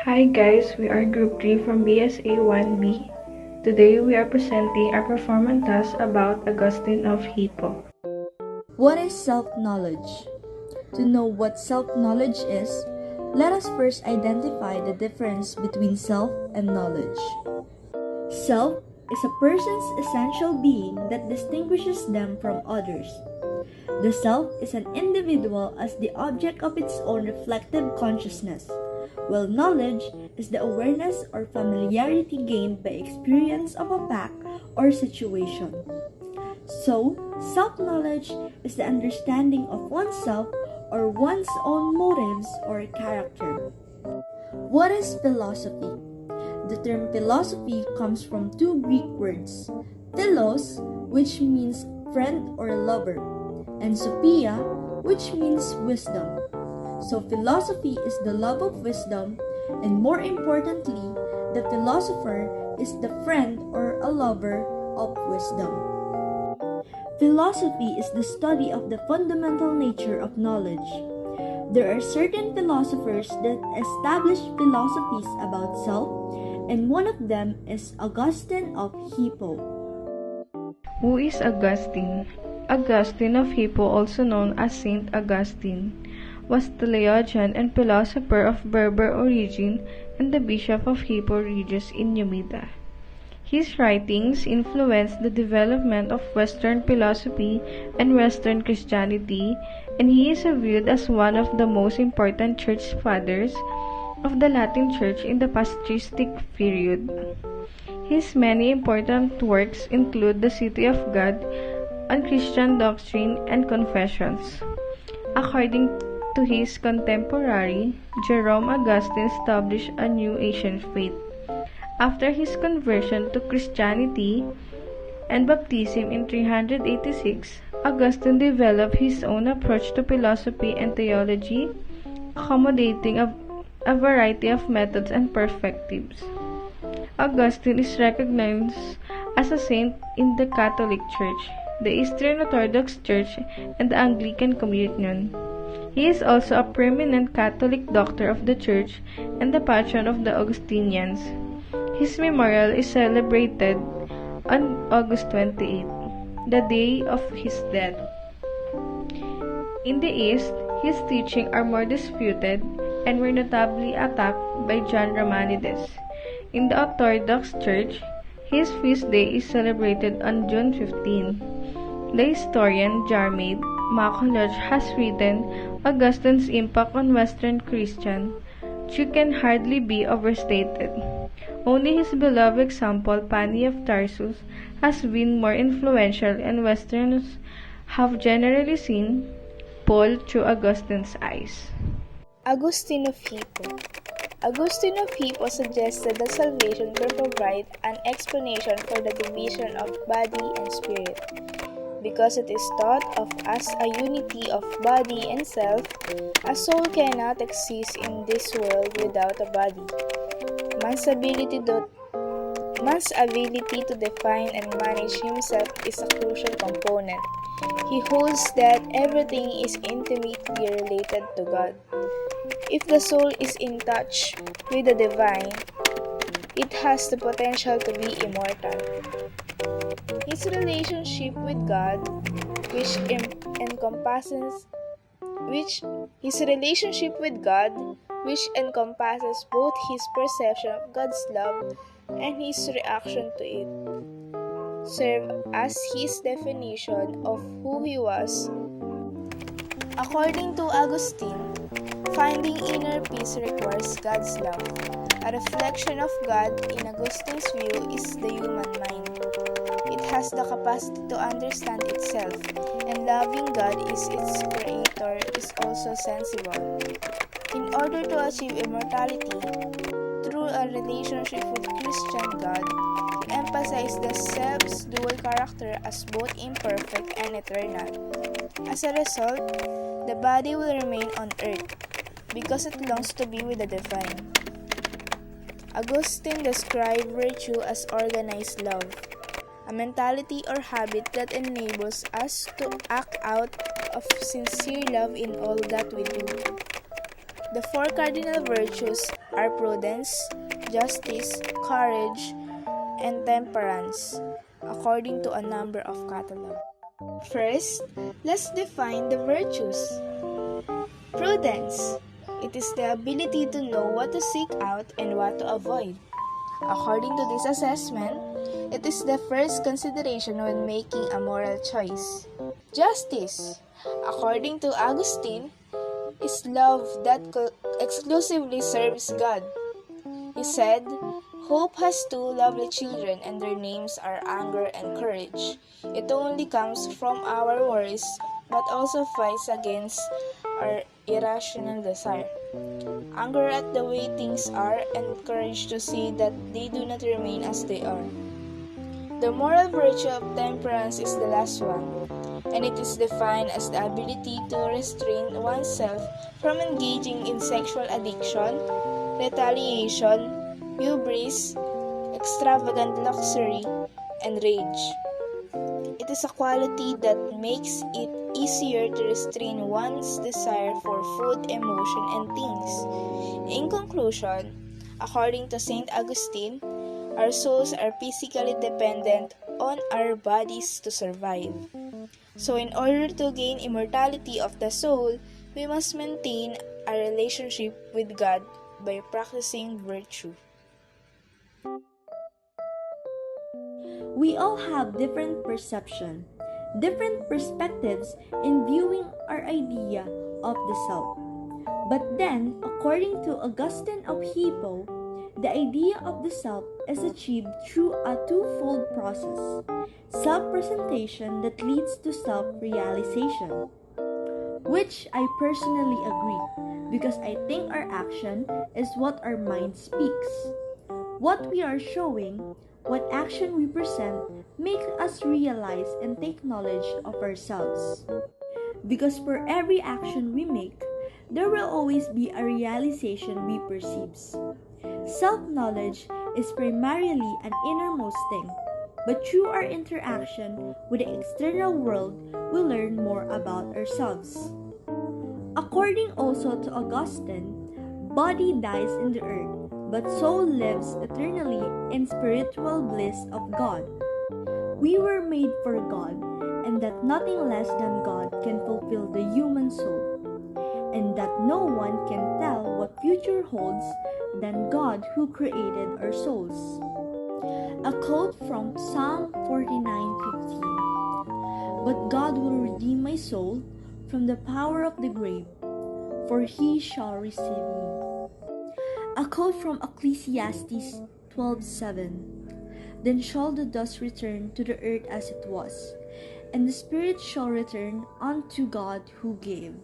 Hi guys, we are Group 3 from BSA 1B. Today we are presenting our performance task about Augustine of Hippo. What is self-knowledge? To know what self-knowledge is, let us first identify the difference between self and knowledge. Self is a person's essential being that distinguishes them from others. The self is an individual as the object of its own reflective consciousness, while knowledge is the awareness or familiarity gained by experience of a fact or situation. So, self-knowledge is the understanding of oneself or one's own motives or character. What is philosophy? The term philosophy comes from two Greek words, philos, which means friend or lover, and sophia, which means wisdom. So philosophy is the love of wisdom, and more importantly, the philosopher is the friend or a lover of wisdom. Philosophy is the study of the fundamental nature of knowledge. There are certain philosophers that establish philosophies about self, and one of them is Augustine of Hippo. Who is Augustine? Augustine of Hippo, also known as Saint Augustine, was the theologian and philosopher of Berber origin and the Bishop of Hippo Regius in Numida. His writings influenced the development of Western philosophy and Western Christianity, and he is viewed as one of the most important church fathers of the Latin Church in the patristic period. His many important works include The City of God, On Christian Doctrine and Confessions. According to his contemporary, Jerome Augustine established a new ancient faith. After his conversion to Christianity and baptism in 386, Augustine developed his own approach to philosophy and theology, accommodating a variety of methods and perspectives. Augustine is recognized as a saint in the Catholic Church, the Eastern Orthodox Church, and the Anglican Communion. He is also a preeminent Catholic doctor of the Church and the patron of the Augustinians. His memorial is celebrated on August 28, the day of his death. In the East, his teachings are more disputed and were notably attacked by John Romanides. In the Orthodox Church, his feast day is celebrated on June 15. The historian Jarmaid McCulloch has written, Augustine's impact on Western Christians can hardly be overstated. Only his beloved example, Pani of Tarsus, has been more influential, and Westerners have generally seen Paul through Augustine's eyes. Augustine of Hippo. Augustine of Hippo suggested that salvation can provide an explanation for the division of body and spirit. Because it is thought of as a unity of body and self, a soul cannot exist in this world without a body. Man's ability to define and manage himself is a crucial component. He holds that everything is intimately related to God. If the soul is in touch with the divine, it has the potential to be immortal. His relationship with God, which encompasses both his perception of God's love and his reaction to it, serve as his definition of who he was. According to Augustine, finding inner peace requires God's love. A reflection of God, in Augustine's view, is the human mind. It has the capacity to understand itself, and loving God is its creator is also sensible. In order to achieve immortality through a relationship with Christian God, he emphasized the self's dual character as both imperfect and eternal. As a result, the body will remain on earth because it longs to be with the divine. Augustine described virtue as organized love, a mentality or habit that enables us to act out of sincere love in all that we do. The four cardinal virtues are prudence, justice, courage, and temperance, according to a number of catalogs. First, let's define the virtues. Prudence. It is the ability to know what to seek out and what to avoid. According to this assessment, it is the first consideration when making a moral choice. Justice. According to Augustine, is love that exclusively serves God. He said, "Hope has two lovely children, and their names are anger and courage. It only comes from our worries, but also fights against our irrational desire. Anger at the way things are, and courage to see that they do not remain as they are." The moral virtue of temperance is the last one, and it is defined as the ability to restrain oneself from engaging in sexual addiction, retaliation, hubris, extravagant luxury, and rage. It is a quality that makes it easier to restrain one's desire for food, emotion, and things. In conclusion, according to St. Augustine, our souls are physically dependent on our bodies to survive. So in order to gain immortality of the soul, we must maintain a relationship with God by practicing virtue. We all have different perception, different perspectives in viewing our idea of the self. But then, according to Augustine of Hippo, the idea of the self is achieved through a twofold process: self-presentation that leads to self-realization, which I personally agree, because I think our action is what our mind speaks. What we are showing, what action we present, makes us realize and take knowledge of ourselves. Because for every action we make, there will always be a realization we perceive. Self-knowledge is primarily an innermost thing, but through our interaction with the external world, we learn more about ourselves. According also to Augustine, body dies in the earth, but soul lives eternally in spiritual bliss of God. We were made for God, and that nothing less than God can fulfill the human soul, and that no one can tell what future holds than God who created our souls. A quote from Psalm 49:15. "But God will redeem my soul from the power of the grave, for he shall receive me." A quote from Ecclesiastes 12:7. "Then shall the dust return to the earth as it was, and the spirit shall return unto God who gave."